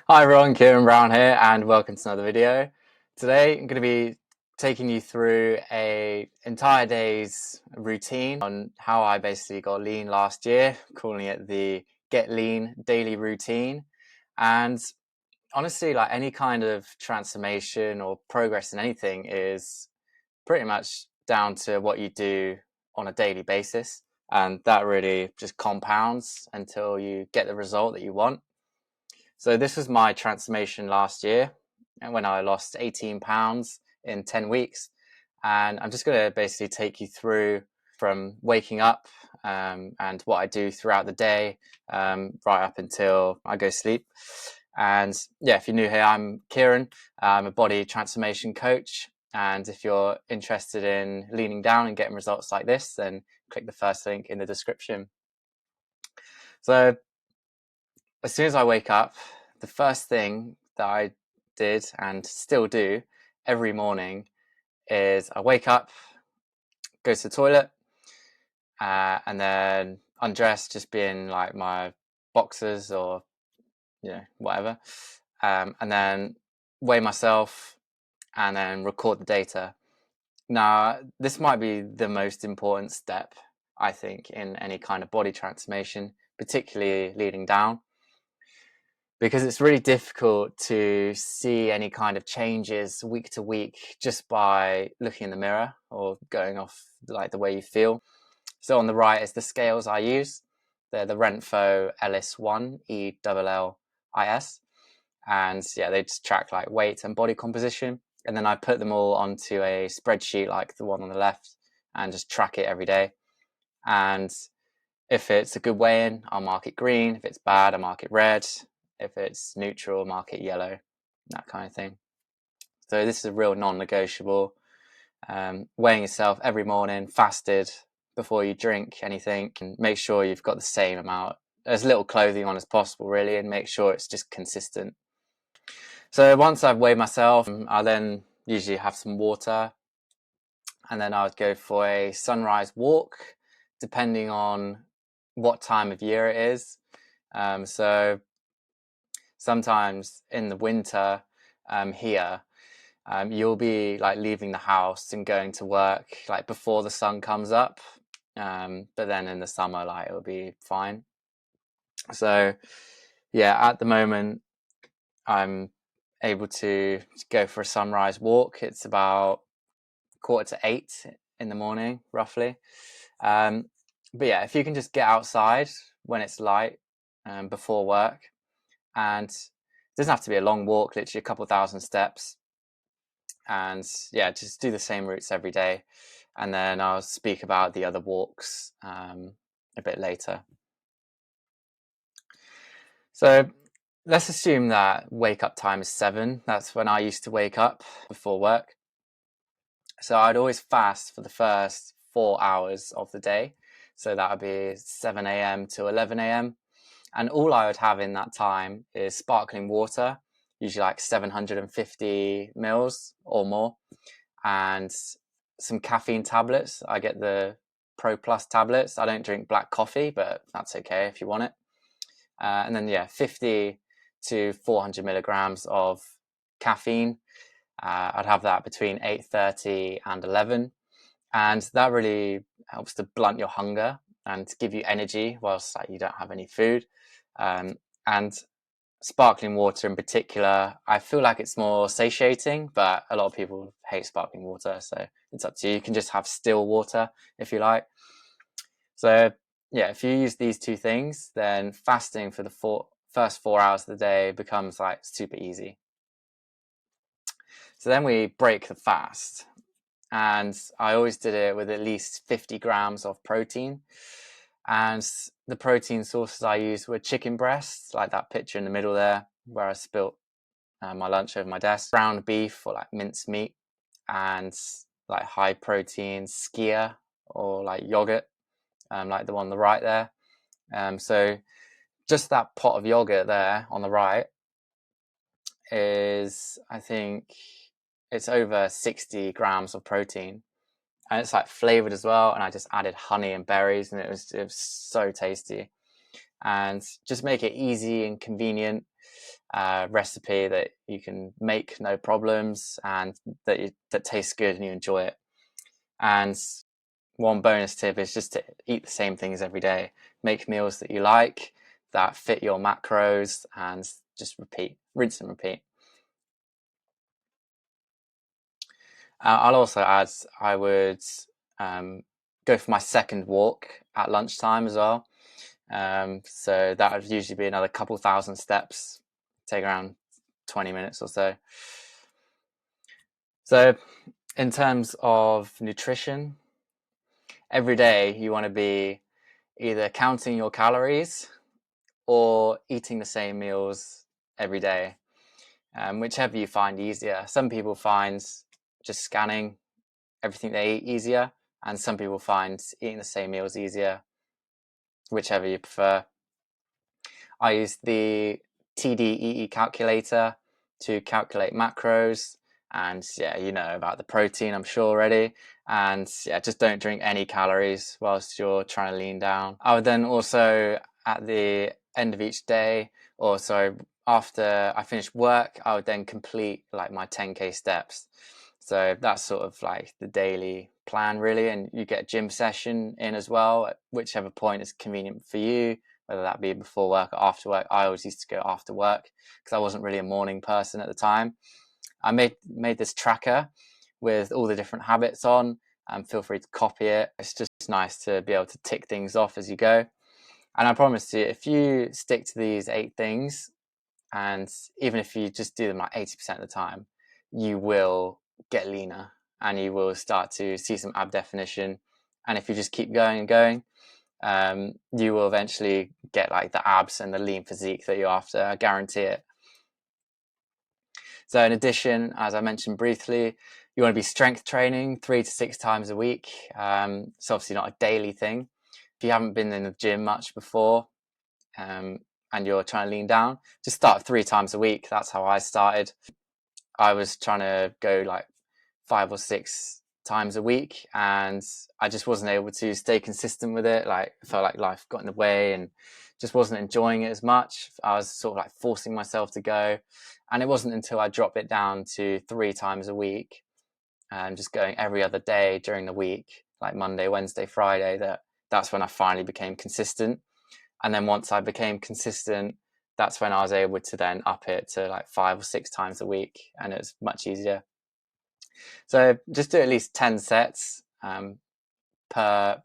Hi everyone, Kieran Brown here, and welcome to another video. Today I'm going to be taking you through a entire day's routine on how I basically got lean last year, calling it the Get Lean Daily Routine. And honestly, like any kind of transformation or progress in anything is pretty much down to what you do on a daily basis. And that really just compounds until you get the result that you want. So this was my transformation last year, and when I lost 18 pounds in 10 weeks. And I'm just going to basically take you through from waking up and what I do throughout the day, right up until I go sleep. And yeah, if you're new here, I'm Kieran. I'm a body transformation coach. And if you're interested in leaning down and getting results like this, then click the first link in the description. So as soon as I wake up, the first thing that I did and still do every morning is I wake up, go to the toilet, and then undress, just being like my boxers or whatever, and then weigh myself and then record the data. Now, this might be the most important step, I think, in any kind of body transformation, particularly leading down, because it's really difficult to see any kind of changes week to week just by looking in the mirror or going off like the way you feel. So on the right is the scales I use. They're the Renpho Ellis1 ELLIS, and yeah, they just track like weight and body composition. And then I put them all onto a spreadsheet like the one on the left and just track it every day. And if it's a good weigh-in, I'll mark it green. If it's bad, I mark it red. If it's neutral, mark it yellow, that kind of thing. So this is a real non-negotiable. Weighing yourself every morning, fasted, before you drink anything, and make sure you've got the same amount, as little clothing on as possible, really, and make sure it's just consistent. So once I've weighed myself, I'll then usually have some water, and then I would go for a sunrise walk, depending on what time of year it is. So sometimes in the winter here, you'll be like leaving the house and going to work like before the sun comes up. But then in the summer, like it'll be fine. So yeah, at the moment, I'm able to go for a sunrise walk. It's about 7:45 in the morning, roughly. But yeah, if you can just get outside when it's light before work, and it doesn't have to be a long walk, literally a couple thousand steps. And yeah, just do the same routes every day. And then I'll speak about the other walks a bit later. So let's assume that wake up time is 7. That's when I used to wake up before work. So I'd always fast for the first 4 hours of the day. So that would be 7 a.m. to 11 a.m. And all I would have in that time is sparkling water, usually like 750 mils or more, and some caffeine tablets. I get the Pro Plus tablets. I don't drink black coffee, but that's okay if you want it. And then, yeah, 50 to 400 milligrams of caffeine. I'd have that between 8:30 and 11. And that really helps to blunt your hunger and give you energy whilst like, you don't have any food. And sparkling water in particular, I feel like it's more satiating, but a lot of people hate sparkling water, so it's up to you. You can just have still water if you like. So yeah, if you use these two things, then fasting for the first 4 hours of the day becomes like super easy. So then we break the fast, and I always did it with at least 50 grams of protein. And the protein sources I used were chicken breasts, like that picture in the middle there, where I spilt my lunch over my desk, ground beef or like minced meat, and like high protein skyr or like yogurt, like the one on the right there. So just that pot of yogurt there on the right is, I think, it's over 60 grams of protein, and it's like flavored as well. And I just added honey and berries, and it was so tasty. And just make it easy and convenient. recipe that you can make no problems, and that tastes good and you enjoy it. And one bonus tip is just to eat the same things every day. Make meals that you like, that fit your macros, and just repeat, rinse and repeat. I'll also add, I would go for my second walk at lunchtime as well. So that would usually be another couple thousand steps, take around 20 minutes or so. So in terms of nutrition, every day you want to be either counting your calories or eating the same meals every day, whichever you find easier. Some people find just scanning everything they eat easier, and some people find eating the same meals easier, whichever you prefer. I use the TDEE calculator to calculate macros, and yeah, you know about the protein, I'm sure already. And yeah, just don't drink any calories whilst you're trying to lean down. I would then also, at the end of each day, or sorry, after I finish work, I would then complete like my 10k steps. So that's sort of like the daily plan, really. And you get a gym session in as well, at whichever point is convenient for you, whether that be before work or after work. I always used to go after work because I wasn't really a morning person at the time. I made this tracker with all the different habits on, and feel free to copy it. It's just nice to be able to tick things off as you go. And I promise you, if you stick to these 8 things, and even if you just do them like 80% of the time, you will get leaner and you will start to see some ab definition. And if you just keep going and going, you will eventually get like the abs and the lean physique that you're after. I guarantee it. So in addition, as I mentioned briefly, you want to be strength training 3 to 6 times a week. It's obviously not a daily thing. If you haven't been in the gym much before, and you're trying to lean down, just start 3 times a week. That's how I started. I was trying to go like 5 or 6 times a week, and I just wasn't able to stay consistent with it. Like, I felt like life got in the way and just wasn't enjoying it as much. I was sort of like forcing myself to go, and it wasn't until I dropped it down to 3 times a week and just going every other day during the week, like Monday, Wednesday, Friday, that's when I finally became consistent. And then once I became consistent, that's when I was able to then up it to like 5 or 6 times a week, and it was much easier. So just do at least 10 sets per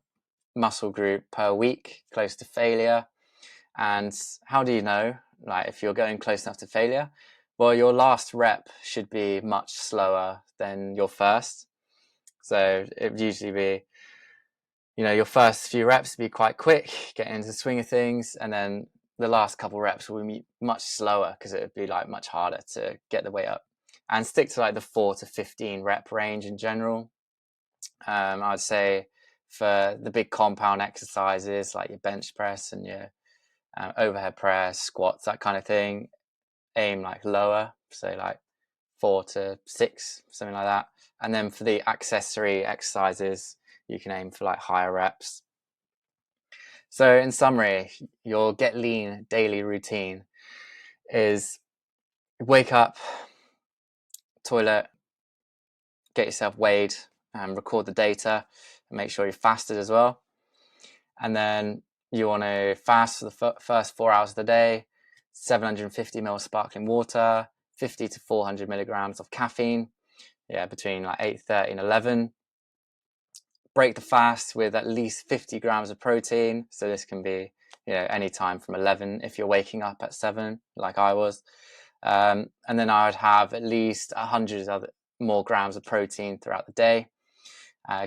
muscle group per week, close to failure. And how do you know, like, if you're going close enough to failure? Well, your last rep should be much slower than your first. So it would usually be, your first few reps be quite quick, get into the swing of things, and then the last couple reps will be much slower because it would be like much harder to get the weight up. And stick to like the 4 to 15 rep range in general. I'd say for the big compound exercises like your bench press and your overhead press, squats, that kind of thing, aim like lower, so like 4 to 6, something like that. And then for the accessory exercises, you can aim for like higher reps. So in summary, your get lean daily routine is wake up, toilet, get yourself weighed, and record the data, and make sure you're fasted as well. And then you want to fast for the first 4 hours of the day, 750 ml sparkling water, 50 to 400 milligrams of caffeine, between like 8:30 and 11. Break the fast with at least 50 grams of protein. So this can be, any time from 11 if you're waking up at 7, like I was. And then I would have at least 100 other more grams of protein throughout the day.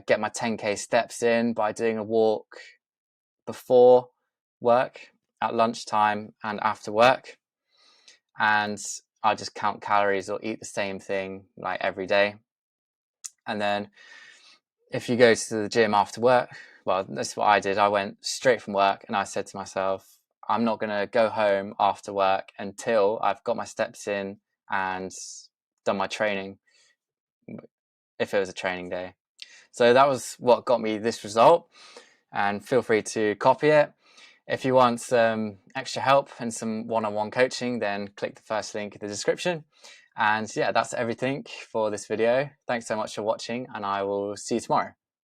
Get my 10k steps in by doing a walk before work, at lunchtime, and after work. And I just count calories or eat the same thing like every day. And then if you go to the gym after work, well, that's what I did. I went straight from work and I said to myself, I'm not going to go home after work until I've got my steps in and done my training, if it was a training day. So that was what got me this result, and feel free to copy it. If you want some extra help and some one-on-one coaching, then click the first link in the description. And yeah, that's everything for this video. Thanks so much for watching, and I will see you tomorrow.